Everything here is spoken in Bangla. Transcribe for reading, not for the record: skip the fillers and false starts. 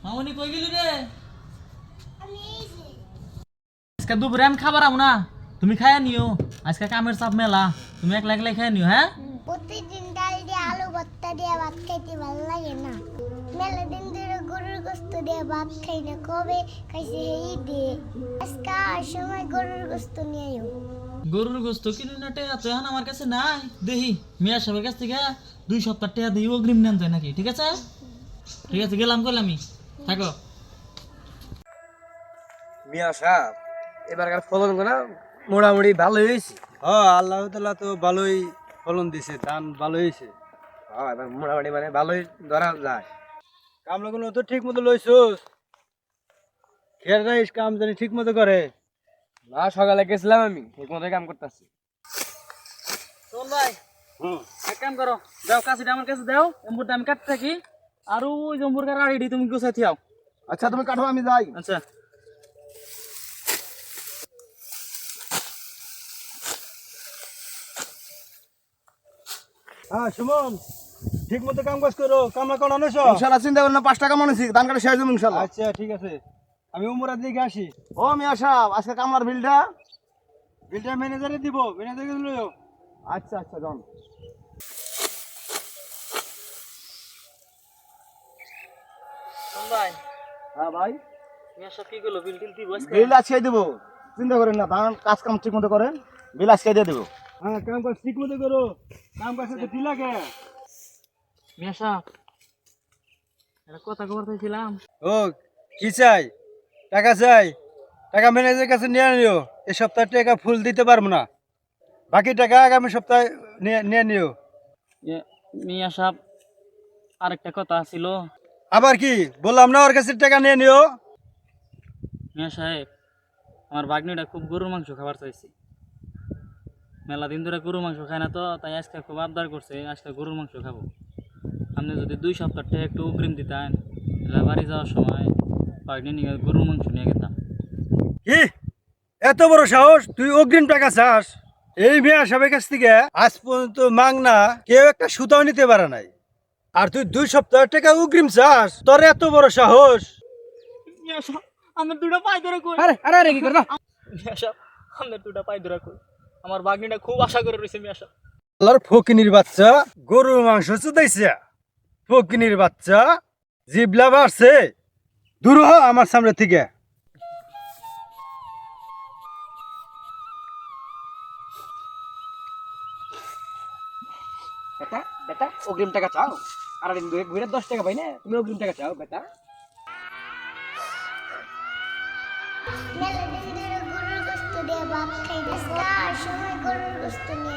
মামনি কই গেলি রে? আজকে দুপুরে আমি খাবার আমু না, তুমি খাইয়া নিও। আজকে কামের চাপ মেলা, তুমি একলা একলাই খাইয়া নিও। হ্যাঁ, প্রতিদিন ডাল দিয়ে আলু ভর্তা দিয়ে ভাত খাইতে ভালো লাগে না। মেলা দিন ধরে গরুর গোস্ত দিয়ে ভাত খাই না, কবে খাইছে এই দিয়ে। আজকে আর সময় গরুর গোস্ত নিয়ে আইও। গরুর গোস্ত কিনে না টেয়া তো এখন আমার কাছে নাই। দেখি মিয়া সাহেবের কাছ থেকে 2 সপ্তাহ টেয়া দিই, অগ্রিম নেন যায় নাকি? ঠিক আছে, ঠিক আছে, গেলাম কইলাম আমি। থাকো। মিয়া সাহেব এবারকার ফলন না মোটামুটি ভালোই হয়েছে। আল্লাহ তাআলা তো ভালোই ফলন দিছে, ধান ভালো হয়েছে। এবার মোটামুটি মানে ভালোই ধরা যায়। কামলাগুলো তো ঠিক মতো লইছস, খেয়াল রাখিস কাম জানি ঠিক মতো করে। না সকালে গেছিলাম আমি, ঠিক মতো কাম করতেছি। শোন ভাই, এক কাম করো, দাও কাছিটা আমার কাছে দাও, এম্বুরটা আমি কাটতে থাকি। আর ওই জম্বুর কার আড়ি তুমি গোছাই থিয়াও। আচ্ছা তুমি কাটো, আমি যাই। আচ্ছা, সুমন ঠিক মতো কাম কাজ করো, কামলা কোন আনেছ? ইনশাআল্লাহ চিন্তা করেন না, 5 টাকা মনে ধান কাটা শেষ হবে ইনশাআল্লাহ। আচ্ছা ঠিক আছে, আমি উমরার দিকে আসি। ও মিয়া সাহেব, আজকে কামলার বিলটা? বিলটা ম্যানেজারে দিব, ম্যানেজারকে লইও। আচ্ছা আচ্ছা যান। শোন ভাই, হ্যাঁ ভাই, মিয়া সব কি করলো? বিল টিল দিব আজকে? বিল আজকে দেবো, চিন্তা করেন না, ধান কাজ কাম ঠিক মতো করেন, বিল আজকে দিয়ে দেবো। কাম কাজ ঠিক মতো করো, কাম কাজ তো ঠিক লাগে। মিয়া সাহেব, একটা কথা খবর চাইছিলাম। ও কি চাই? টাকা চাই? টাকা ম্যানেজারের কাছে নিয়ে নিও। এই সপ্তাহে টাকা ফুল দিতে পারবো না, বাকি টাকা আগামী সপ্তাহে নিয়ে নিও। মিয়া সাহেব, আরেকটা কথা ছিল। আবার কি বললাম না, ওর কাছে টাকা নিয়ে নিও। মিয়া সাহেব, আমার ভাগ্নিটা খুব গরুর মাংস খাবার চাইছে। মেলা দিন ধরে গরুর মাংস খায় না, তো তাই আজকে খুব আবদার করছে, আজকে গরুর মাংস খাবো। আপনি যদি 2 সপ্তাহ টাকা একটু অগ্রিম দিতেন, তাহলে বাড়ি যাওয়ার সময় ভাগ্নি নিয়ে গরুর মাংস নিয়ে গেতাম। কি এত বড় সাহস, তুই অগ্রিম টাকা চাস? এই মেয়ে সবের কাছ থেকে আজ পর্যন্ত মাংনা কেউ একটা সুতাও নিতে পারে নাই, আর তুই 2 সপ্তাহ টাকা অগ্রিম চাস? তোর এত বড় সাহস! মিয়া সাহেব, আমার দুটো পায়ে ধরে কই। আরে আরে আরে কি করবা? মিয়া সাহেব, আমার দুটো পায়ে ধরে কই। আমার ভাগ্নিটা খুব আশা করে রয়েছে। মিয়া সাহেব, আল্লাহর ফকিনির বাচ্চা, গরুর মাংস চুদাইছে। ফকিনির বাচ্চা, জিবলা বাড়ছে, দূর হ আমার সামনে থেকে। বেটা বেটা অগ্রিম টাকা চাও? আর দিন ঘুরে 10 টাকা পাই না, তুমি অগ্রিম টাকা চাও বেটা? মেলা দিন ধরে গরুর গোস্ত দিয়ে ভাত খাই না, আজকে আর সময় গরুর গোস্ত নিয়ে